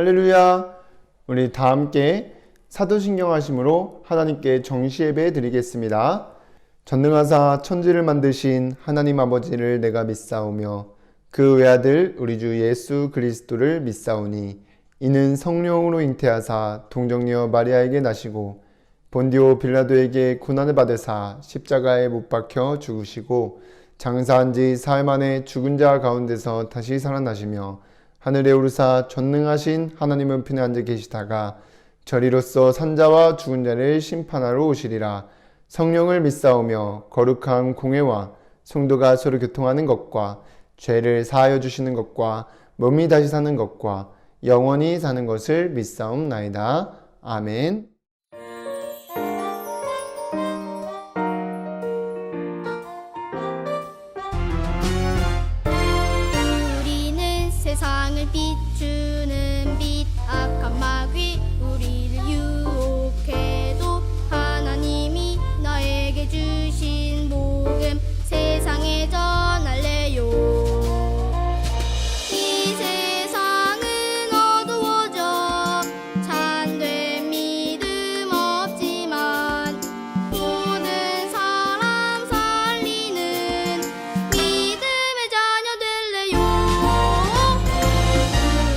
할렐루야. 우리 다 함께 사도신경 하심으로 하나님께 정시예배 드리겠습니다. 전능하사 천지를 만드신 하나님 아버지를 내가 믿사오며 그 외아들 우리 주 예수 그리스도를 믿사오니 이는 성령으로 잉태하사 동정녀 마리아에게 나시고 본디오 빌라도에게 고난을 받으사 십자가에 못 박혀 죽으시고 장사한 지 사흘 만에 죽은 자 가운데서 다시 살아나시며 하늘에 오르사 전능하신 하나님은 편에 앉아 계시다가 저리로서 산자와 죽은 자를 심판하러 오시리라. 성령을 믿사오며 거룩한 공회와 성도가 서로 교통하는 것과 죄를 사하여 주시는 것과 몸이 다시 사는 것과 영원히 사는 것을 믿사옵나이다. 아멘. 우리는 세상을 비추는 빛, 악한 마귀 우리를 유혹해도 하나님이 나에게 주신 복음 세상에 전할래요. 이 세상은 어두워져 참된 믿음 없지만 모든 사람 살리는 믿음의 자녀 될래요.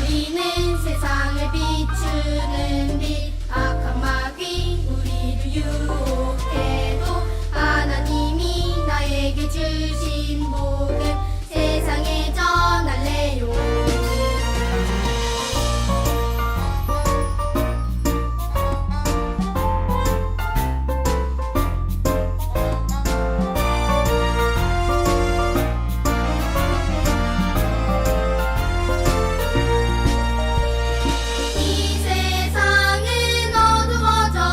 우리는 세상을 비추는 빛, 악한 마귀 우리를 유혹해도 하나님이 나에게 주신 복음 세상에 전할래요. 이 세상은 어두워져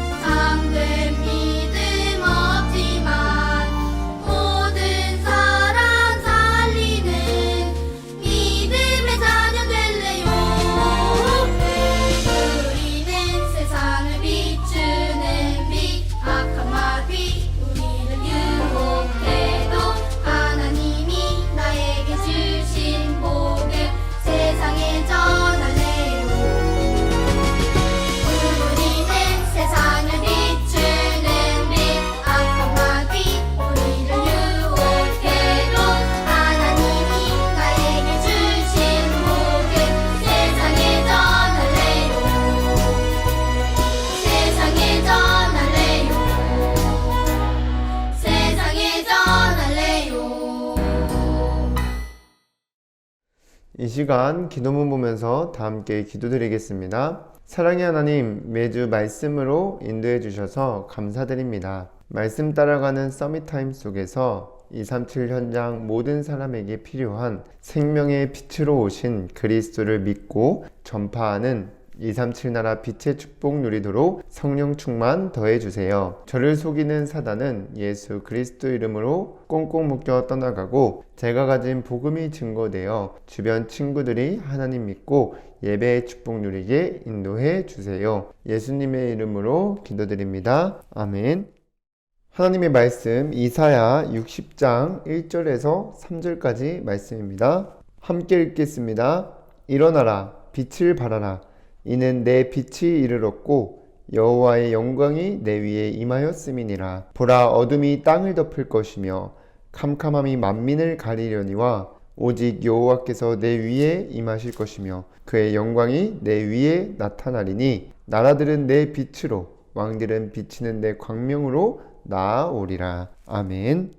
참된 믿음 없지만 모든 사람 살리는 믿음의 자녀 될래요. 우리는 세상을 비추는 빛, 악한 마귀 우리를 유혹해도 하나님이 나에게 주신 복음 세상에 전할래요. 우리는 세상을 비추는 빛, 악한 마귀 우리를 유혹해도 하나님이 나에게 주신 복음 세상에 전할래요. 세상에 전할래요. 세상에 전할래요. 이 시간 기도문 보면서 다 함께 기도드리겠습니다. 사랑의 하나님, 매주 말씀으로 인도해 주셔서 감사드립니다. 말씀 따라가는 서밋타임 속에서 237 현장 모든 사람에게 필요한 생명의 빛으로 오신 그리스도를 믿고 전파하는 237 나라 빛의 축복 누리도록 성령 충만 더해주세요. 저를 속이는 사단은 예수 그리스도 이름으로 꽁꽁 묶여 떠나가고 제가 가진 복음이 증거되어 주변 친구들이 하나님 믿고 예배의 축복 누리게 인도해 주세요. 예수님의 이름으로 기도드립니다. 아멘. 하나님의 말씀 이사야 60장 1절에서 3절까지 말씀입니다. 함께 읽겠습니다. 일어나라, 빛을 발하라. 이는 내 빛이 이르렀고 여호와의 영광이 내 위에 임하였음이니라. 보라, 어둠이 땅을 덮을 것이며 캄캄함이 만민을 가리려니와 오직 여호와께서 내 위에 임하실 것이며 그의 영광이 내 위에 나타나리니 나라들은 내 빛으로 왕들은 비치는 내 광명으로 나아오리라. 아멘.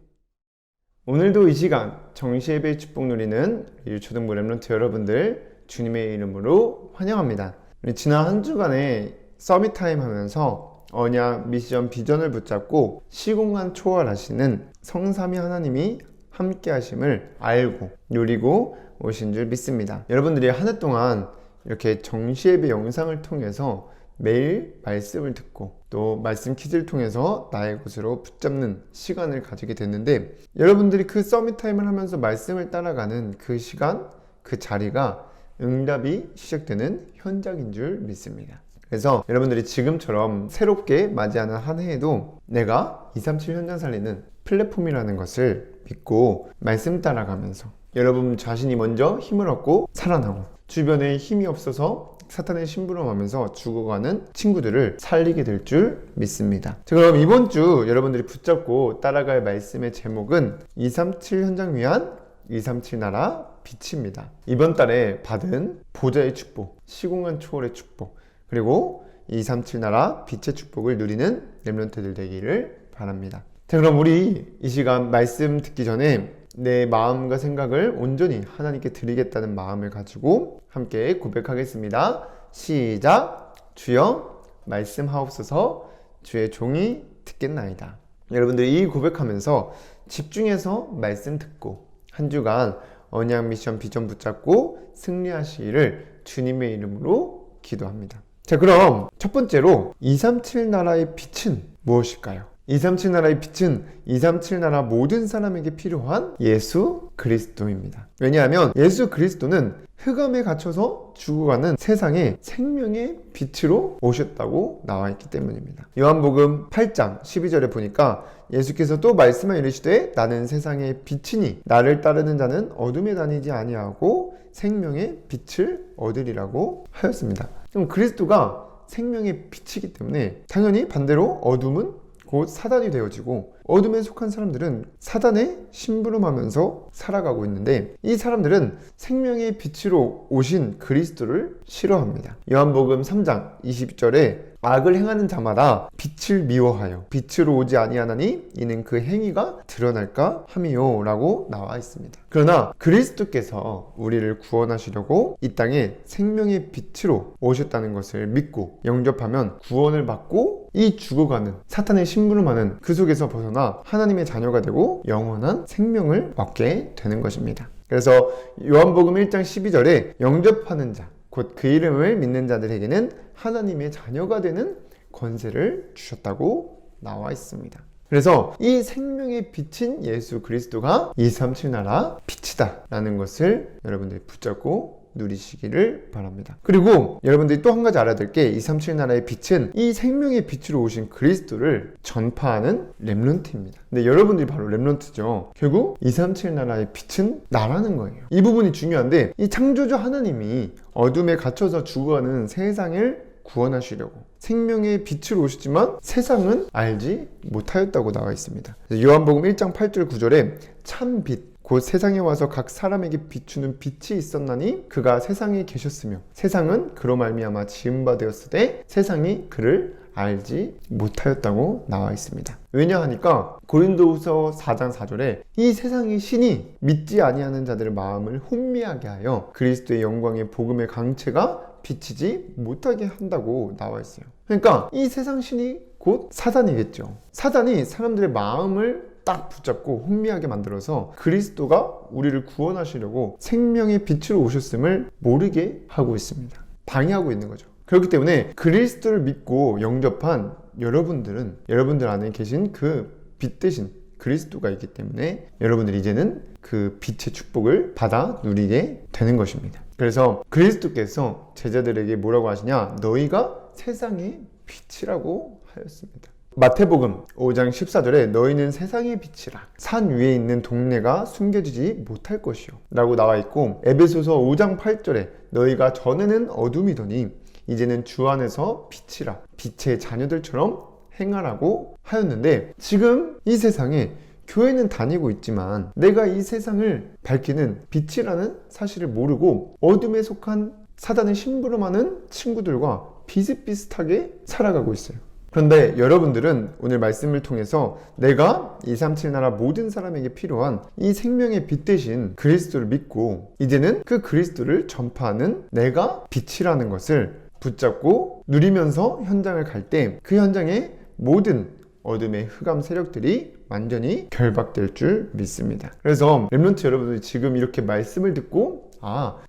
오늘도 이 시간 정시예배 축복 누리는 초등부 렘넌트 여러분들 주님의 이름으로 환영합니다. 우리 지난 한 주간에 서밋타임 하면서 언약, 미션, 비전을 붙잡고 시공간 초월하시는 성삼위 하나님이 함께 하심을 알고 누리고 오신 줄 믿습니다. 여러분들이 한 해 동안 이렇게 정시예배 영상을 통해서 매일 말씀을 듣고 또 말씀 퀴즈를 통해서 나의 것으로 붙잡는 시간을 가지게 됐는데 여러분들이 그 서밋타임을 하면서 말씀을 따라가는 그 시간, 그 자리가 응답이 시작되는 현장인 줄 믿습니다. 그래서 여러분들이 지금처럼 새롭게 맞이하는 한 해에도 내가 237 현장 살리는 플랫폼이라는 것을 믿고 말씀 따라가면서 여러분 자신이 먼저 힘을 얻고 살아나고 주변에 힘이 없어서 사탄의 심부름하면서 죽어가는 친구들을 살리게 될 줄 믿습니다. 자, 그럼 이번 주 여러분들이 붙잡고 따라갈 말씀의 제목은 237 현장 위한 237 나라 빛입니다. 이번 달에 받은 보좌의 축복, 시공간 초월의 축복, 그리고 237 나라 빛의 축복을 누리는 렘넌트들 되기를 바랍니다. 자, 그럼 우리 이 시간 말씀 듣기 전에 내 마음과 생각을 온전히 하나님께 드리겠다는 마음을 가지고 함께 고백하겠습니다. 시작! 주여 말씀하옵소서. 주의 종이 듣겠나이다. 여러분들이 이 고백하면서 집중해서 말씀 듣고 한 주간 언약 미션 비전 붙잡고 승리하시기를 주님의 이름으로 기도합니다. 자, 그럼 첫 번째로 237 나라의 빛은 무엇일까요? 237 나라의 빛은 237 나라 모든 사람에게 필요한 예수 그리스도입니다. 왜냐하면 예수 그리스도는 흑암에 갇혀서 죽어가는 세상에 생명의 빛으로 오셨다고 나와 있기 때문입니다. 요한복음 8장 12절에 보니까 예수께서 또 말씀하 이르시되 나는 세상의 빛이니 나를 따르는 자는 어둠에 다니지 아니하고 생명의 빛을 얻으리라고 하였습니다. 그럼 그리스도가 생명의 빛이기 때문에 당연히 반대로 어둠은 곧 사단이 되어지고 어둠에 속한 사람들은 사단에 심부름하면서 살아가고 있는데 이 사람들은 생명의 빛으로 오신 그리스도를 싫어합니다. 요한복음 3장 20절에 악을 행하는 자마다 빛을 미워하여 빛으로 오지 아니하나니 이는 그 행위가 드러날까 함이요 라고 나와 있습니다. 그러나 그리스도께서 우리를 구원하시려고 이 땅에 생명의 빛으로 오셨다는 것을 믿고 영접하면 구원을 받고 이 죽어가는 사탄의 심부름하는 그 속에서 벗어나 하나님의 자녀가 되고 영원한 생명을 얻게 되는 것입니다. 그래서 요한복음 1장 12절에 영접하는 자 곧 그 이름을 믿는 자들에게는 하나님의 자녀가 되는 권세를 주셨다고 나와 있습니다. 그래서 이 생명의 빛인 예수 그리스도가 237 나라 빛이다 라는 것을 여러분들이 붙잡고 누리시기를 바랍니다. 그리고 여러분들이 또 한 가지 알아야 될 게 237 나라의 빛은 이 생명의 빛으로 오신 그리스도를 전파하는 렘넌트입니다. 근데 여러분들이 바로 렘넌트죠. 결국 237 나라의 빛은 나라는 거예요. 이 부분이 중요한데 이 창조주 하나님이 어둠에 갇혀서 죽어가는 세상을 구원하시려고 생명의 빛으로 오시지만 세상은 알지 못하였다고 나와 있습니다. 요한복음 1장 8절 9절에 참 빛 곧 세상에 와서 각 사람에게 비추는 빛이 있었나니 그가 세상에 계셨으며 세상은 그로 말미암아 지은 바 되었으되 세상이 그를 알지 못하였다고 나와 있습니다. 왜냐하니까 고린도후서 4장 4절에 이 세상의 신이 믿지 아니하는 자들의 마음을 혼미하게 하여 그리스도의 영광의 복음의 강체가 비치지 못하게 한다고 나와 있어요. 그러니까 이 세상 신이 곧 사단이겠죠. 사단이 사람들의 마음을 딱 붙잡고 혼미하게 만들어서 그리스도가 우리를 구원하시려고 생명의 빛으로 오셨음을 모르게 하고 있습니다. 방해하고 있는 거죠. 그렇기 때문에 그리스도를 믿고 영접한 여러분들 안에 계신 그 빛 대신 그리스도가 있기 때문에 여러분들이 이제는 그 빛의 축복을 받아 누리게 되는 것입니다. 그래서 그리스도께서 제자들에게 뭐라고 하시냐? 너희가 세상의 빛이라고 하였습니다. 마태복음 5장 14절에 너희는 세상의 빛이라 산 위에 있는 동네가 숨겨지지 못할 것이요 라고 나와 있고 에베소서 5장 8절에 너희가 전에는 어둠이더니 이제는 주 안에서 빛이라 빛의 자녀들처럼 행하라고 하였는데 지금 이 세상에 교회는 다니고 있지만 내가 이 세상을 밝히는 빛이라는 사실을 모르고 어둠에 속한 사단의 심부름하는 친구들과 비슷비슷하게 살아가고 있어요. 그런데 여러분들은 오늘 말씀을 통해서 내가 237 나라 모든 사람에게 필요한 이 생명의 빛 대신 그리스도를 믿고 이제는 그 그리스도를 전파하는 내가 빛이라는 것을 붙잡고 누리면서 현장을 갈 때 그 현장에 모든 어둠의 흑암 세력들이 완전히 결박될 줄 믿습니다. 그래서 렘넌트 여러분들이 지금 이렇게 말씀을 듣고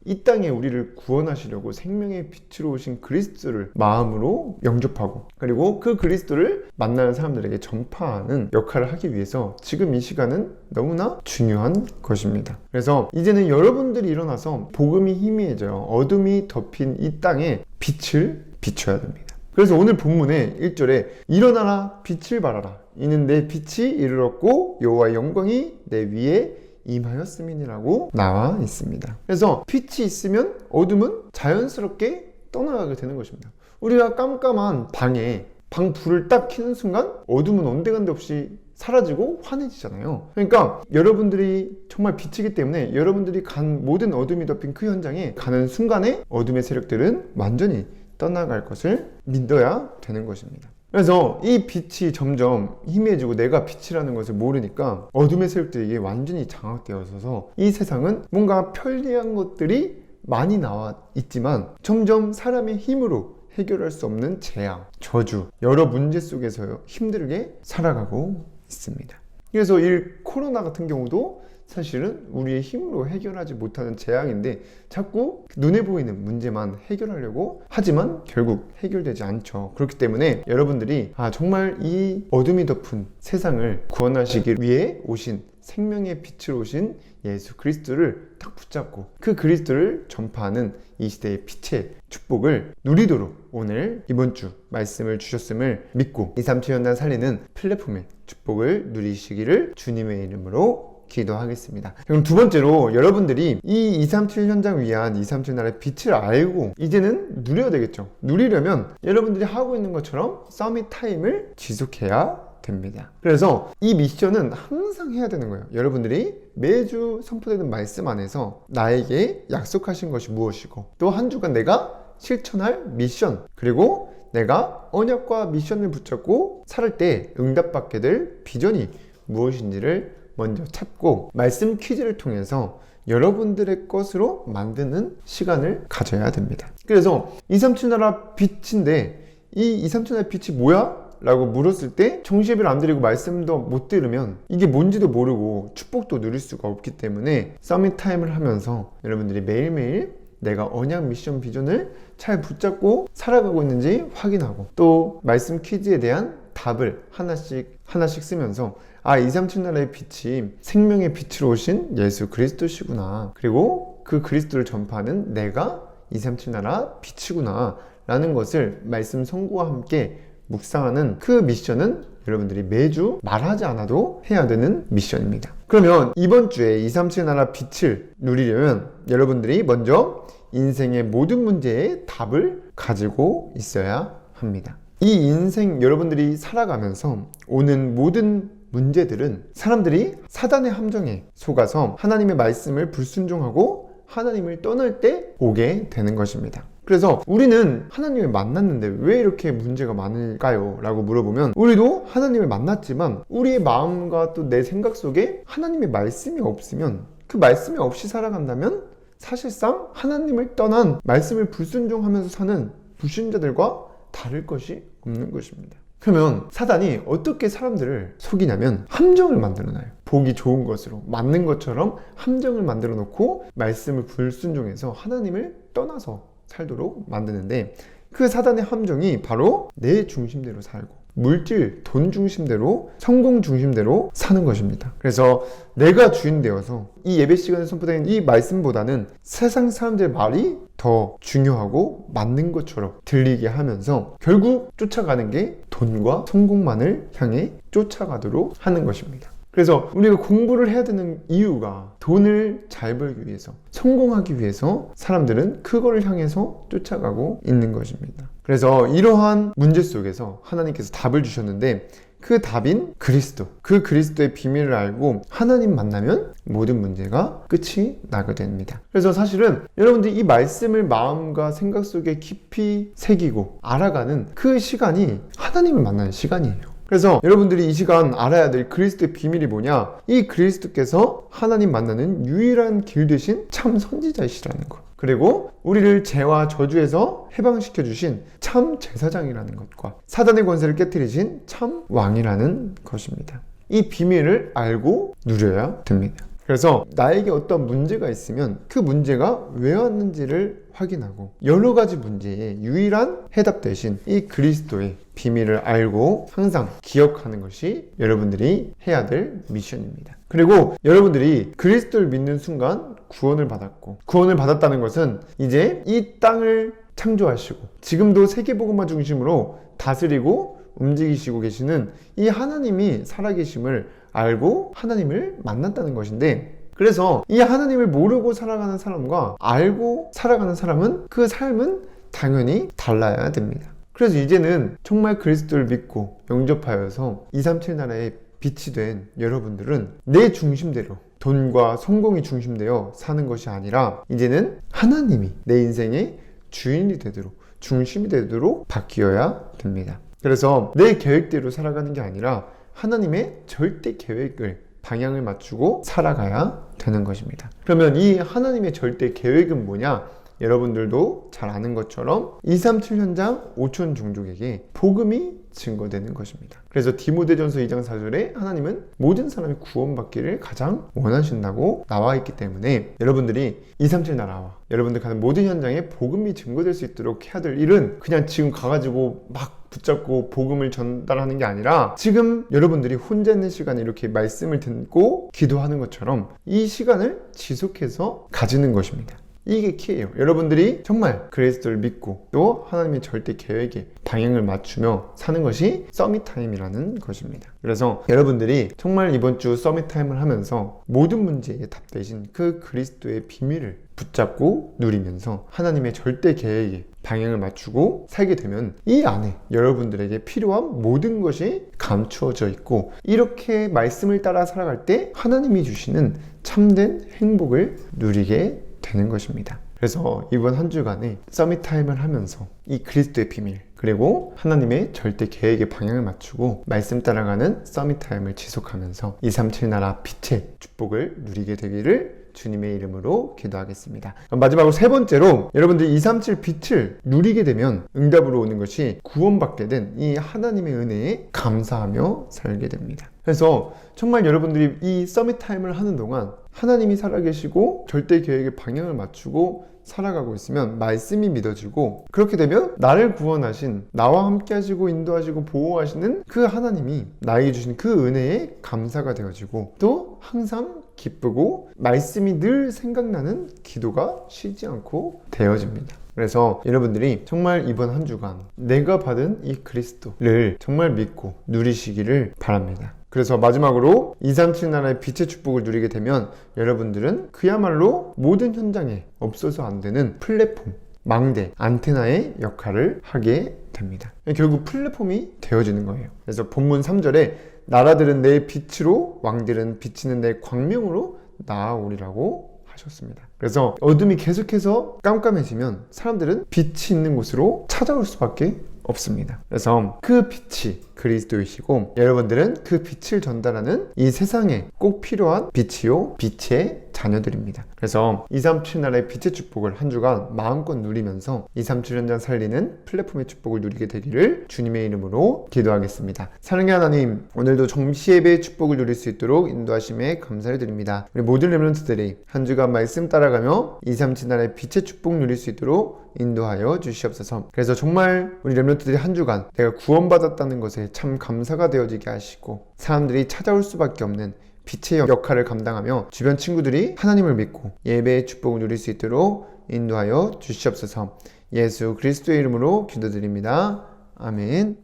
이 땅에 우리를 구원하시려고 생명의 빛으로 오신 그리스도를 마음으로 영접하고 그리고 그 그리스도를 만나는 사람들에게 전파하는 역할을 하기 위해서 지금 이 시간은 너무나 중요한 것입니다. 그래서 이제는 여러분들이 일어나서 복음이 희미해져요. 어둠이 덮인 이 땅에 빛을 비춰야 됩니다. 그래서 오늘 본문의 1절에 일어나라 빛을 발하라 이는 내 빛이 이르렀고 여호와의 영광이 내 위에 임하였음이니라고 나와 있습니다. 그래서 빛이 있으면 어둠은 자연스럽게 떠나가게 되는 것입니다. 우리가 깜깜한 방에 방 불을 딱 켜는 순간 어둠은 온데간데 없이 사라지고 환해지잖아요. 그러니까 여러분들이 정말 빛이기 때문에 여러분들이 간 모든 어둠이 덮인 그 현장에 가는 순간에 어둠의 세력들은 완전히 떠나갈 것을 믿어야 되는 것입니다. 그래서 이 빛이 점점 희미해지고 내가 빛이라는 것을 모르니까 어둠의 세력들이 완전히 장악되어서 이 세상은 뭔가 편리한 것들이 많이 나와 있지만 점점 사람의 힘으로 해결할 수 없는 재앙, 저주, 여러 문제 속에서 힘들게 살아가고 있습니다. 그래서 이 코로나 같은 경우도 사실은 우리의 힘으로 해결하지 못하는 재앙인데 자꾸 눈에 보이는 문제만 해결하려고 하지만 결국 해결되지 않죠. 그렇기 때문에 여러분들이 정말 이 어둠이 덮은 세상을 구원하시기 위해 오신 생명의 빛으로 오신 예수 그리스도를 딱 붙잡고 그 그리스도를 전파하는 이 시대의 빛의 축복을 누리도록 오늘 이번 주 말씀을 주셨음을 믿고 237연단 살리는 플랫폼의 축복을 누리시기를 주님의 이름으로 기도하겠습니다. 그럼 두 번째로 여러분들이 이 237 현장 위한 237 나라의 빛을 알고 이제는 누려야 되겠죠. 누리려면 여러분들이 하고 있는 것처럼 서밋 타임을 지속해야 됩니다. 그래서 이 미션은 항상 해야 되는 거예요. 여러분들이 매주 선포되는 말씀 안에서 나에게 약속하신 것이 무엇이고 또 한 주간 내가 실천할 미션 그리고 내가 언약과 미션을 붙잡고 살 때 응답받게 될 비전이 무엇인지를 먼저 찾고 말씀 퀴즈를 통해서 여러분들의 것으로 만드는 시간을 가져야 됩니다. 그래서 237 나라 빛인데 이 237 나라 빛이 뭐야? 라고 물었을 때 정시예배를 안 드리고 말씀도 못 들으면 이게 뭔지도 모르고 축복도 누릴 수가 없기 때문에 서밋 타임을 하면서 여러분들이 매일매일 내가 언약 미션 비전을 잘 붙잡고 살아가고 있는지 확인하고 또 말씀 퀴즈에 대한 답을 하나씩 쓰면서 237 나라의 빛이 생명의 빛으로 오신 예수 그리스도시구나. 그리고 그 그리스도를 전파하는 내가 237 나라 빛이구나 라는 것을 말씀 선고와 함께 묵상하는 그 미션은 여러분들이 매주 말하지 않아도 해야 되는 미션입니다. 그러면 이번 주에 237 나라 빛을 누리려면 여러분들이 먼저 인생의 모든 문제에 답을 가지고 있어야 합니다. 이 인생 여러분들이 살아가면서 오는 모든 문제들은 사람들이 사단의 함정에 속아서 하나님의 말씀을 불순종하고 하나님을 떠날 때 오게 되는 것입니다. 그래서 우리는 하나님을 만났는데 왜 이렇게 문제가 많을까요? 라고 물어보면 우리도 하나님을 만났지만 우리의 마음과 또 내 생각 속에 하나님의 말씀이 없으면 그 말씀이 없이 살아간다면 사실상 하나님을 떠난 말씀을 불순종하면서 사는 불신자들과 다를 것이 없는 것입니다. 그러면 사단이 어떻게 사람들을 속이냐면 함정을 만들어놔요. 보기 좋은 것으로 맞는 것처럼 함정을 만들어 놓고 말씀을 불순종해서 하나님을 떠나서 살도록 만드는데 그 사단의 함정이 바로 내 중심대로 살고 물질, 돈 중심대로 성공 중심대로 사는 것입니다. 그래서 내가 주인 되어서 이 예배 시간에 선포되는 이 말씀보다는 세상 사람들의 말이 더 중요하고 맞는 것처럼 들리게 하면서 결국 쫓아가는 게 돈과 성공만을 향해 쫓아가도록 하는 것입니다. 그래서 우리가 공부를 해야 되는 이유가 돈을 잘 벌기 위해서, 성공하기 위해서 사람들은 그거를 향해서 쫓아가고 있는 것입니다. 그래서 이러한 문제 속에서 하나님께서 답을 주셨는데 그 답인 그리스도, 그 그리스도의 비밀을 알고 하나님 만나면 모든 문제가 끝이 나게 됩니다. 그래서 사실은 여러분들이 이 말씀을 마음과 생각 속에 깊이 새기고 알아가는 그 시간이 하나님을 만나는 시간이에요. 그래서 여러분들이 이 시간 알아야 될 그리스도의 비밀이 뭐냐? 이 그리스도께서 하나님 만나는 유일한 길 되신 참 선지자이시라는 것. 그리고 우리를 죄와 저주에서 해방시켜 주신 참 제사장이라는 것과 사단의 권세를 깨뜨리신 참 왕이라는 것입니다. 이 비밀을 알고 누려야 됩니다. 그래서 나에게 어떤 문제가 있으면 그 문제가 왜 왔는지를 확인하고 여러 가지 문제에 유일한 해답 대신 이 그리스도의 비밀을 알고 항상 기억하는 것이 여러분들이 해야 될 미션입니다. 그리고 여러분들이 그리스도를 믿는 순간 구원을 받았고, 구원을 받았다는 것은 이제 이 땅을 창조하시고 지금도 세계복음화 중심으로 다스리고 움직이시고 계시는 이 하나님이 살아계심을 알고 하나님을 만났다는 것인데, 그래서 이 하나님을 모르고 살아가는 사람과 알고 살아가는 사람은 그 삶은 당연히 달라야 됩니다. 그래서 이제는 정말 그리스도를 믿고 영접하여서 237 나라의 빛이 된 여러분들은 내 중심대로 돈과 성공이 중심되어 사는 것이 아니라 이제는 하나님이 내 인생의 주인이 되도록, 중심이 되도록 바뀌어야 됩니다. 그래서 내 계획대로 살아가는 게 아니라 하나님의 절대 계획을, 방향을 맞추고 살아가야 되는 것입니다. 그러면 이 하나님의 절대 계획은 뭐냐? 여러분들도 잘 아는 것처럼 237 현장 5천 종족에게 복음이 증거되는 것입니다. 그래서 디모데전서 2장 4절에 하나님은 모든 사람이 구원받기를 가장 원하신다고 나와 있기 때문에 여러분들이 237 나라와 여러분들 가는 모든 현장에 복음이 증거될 수 있도록 해야 될 일은 그냥 지금 가가지고 막 붙잡고 복음을 전달하는 게 아니라 지금 여러분들이 혼자 있는 시간에 이렇게 말씀을 듣고 기도하는 것처럼 이 시간을 지속해서 가지는 것입니다. 이게 키예요. 여러분들이 정말 그리스도를 믿고 또 하나님의 절대 계획에 방향을 맞추며 사는 것이 서밋타임이라는 것입니다. 그래서 여러분들이 정말 이번 주 서밋타임을 하면서 모든 문제의 답 대신 그 그리스도의 비밀을 붙잡고 누리면서 하나님의 절대 계획에 방향을 맞추고 살게 되면 이 안에 여러분들에게 필요한 모든 것이 감추어져 있고 이렇게 말씀을 따라 살아갈 때 하나님이 주시는 참된 행복을 누리게 되는 것입니다. 그래서 이번 한 주간에 서밋타임을 하면서 이 그리스도의 비밀 그리고 하나님의 절대 계획의 방향을 맞추고 말씀 따라가는 서밋타임을 지속하면서 237 나라 빛의 축복을 누리게 되기를 주님의 이름으로 기도하겠습니다. 마지막으로 세 번째로 여러분들이 237 빛을 누리게 되면 응답으로 오는 것이 구원받게 된 이 하나님의 은혜에 감사하며 살게 됩니다. 그래서 정말 여러분들이 이 서밋타임을 하는 동안 하나님이 살아계시고 절대 계획의 방향을 맞추고 살아가고 있으면 말씀이 믿어지고 그렇게 되면 나를 구원하신 나와 함께 하시고 인도하시고 보호하시는 그 하나님이 나에게 주신 그 은혜에 감사가 되어지고 또 항상 기쁘고 말씀이 늘 생각나는 기도가 쉬지 않고 되어집니다. 그래서 여러분들이 정말 이번 한 주간 내가 받은 이 그리스도를 정말 믿고 누리시기를 바랍니다. 그래서 마지막으로 237 나라의 빛의 축복을 누리게 되면 여러분들은 그야말로 모든 현장에 없어서 안 되는 플랫폼, 망대, 안테나의 역할을 하게 됩니다. 결국 플랫폼이 되어지는 거예요. 그래서 본문 3절에 나라들은 내 빛으로 왕들은 비치는 내 광명으로 나아오리라고 하셨습니다. 그래서 어둠이 계속해서 깜깜해지면 사람들은 빛이 있는 곳으로 찾아올 수밖에 없습니다. 그래서 그 빛이 그리스도이시고 여러분들은 그 빛을 전달하는 이 세상에 꼭 필요한 빛이요 빛의 자녀들입니다. 그래서 237 나라의 빛의 축복을 한 주간 마음껏 누리면서 237 현장 살리는 플랫폼의 축복을 누리게 되기를 주님의 이름으로 기도하겠습니다. 사랑의 하나님, 오늘도 정시 예배의 축복을 누릴 수 있도록 인도하심에 감사를 드립니다. 우리 모든 렘넌트들이 한 주간 말씀 따라가며 237 나라의 빛의 축복 누릴 수 있도록 인도하여 주시옵소서. 그래서 정말 우리 렘넌트들이 한 주간 내가 구원받았다는 것에 참 감사가 되어지게 하시고 사람들이 찾아올 수밖에 없는 빛의 역할을 감당하며 주변 친구들이 하나님을 믿고 예배의 축복을 누릴 수 있도록 인도하여 주시옵소서. 예수 그리스도의 이름으로 기도드립니다. 아멘.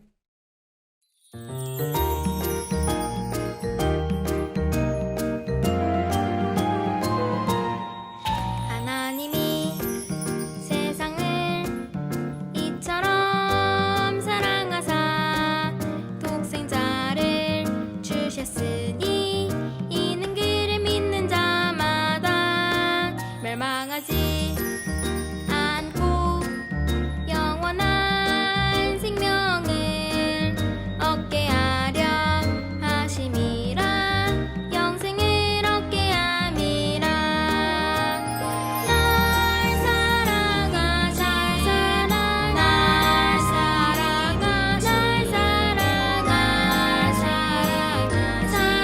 하나님이 세상을 이처럼 사랑하사 독생자를 주셨으니 이는 그를 믿는 자마다 멸망하지 않고 영원한 생명을 얻게 하려 하심이라. 영생을 얻게 함이라. 날 사랑하 날 사랑하 날 사랑하 날 사랑하 날 사랑하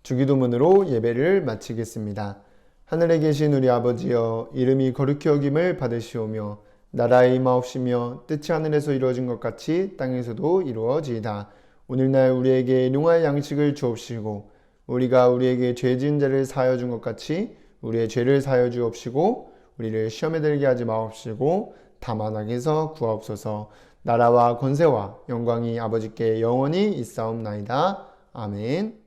주기도문으로 예배를 마치겠습니다. 하늘에 계신 우리 아버지여, 이름이 거룩히 여김을 받으시오며 나라의 임하옵시며 뜻이 하늘에서 이루어진 것 같이 땅에서도 이루어지이다. 오늘날 우리에게 일용할 양식을 주옵시고 우리가 우리에게 죄 지은 자를 사하여 준 것 같이 우리의 죄를 사하여 주옵시고 우리를 시험에 들게 하지 마옵시고 다만 악에서 구하옵소서. 나라와 권세와 영광이 아버지께 영원히 있사옵나이다. 아멘.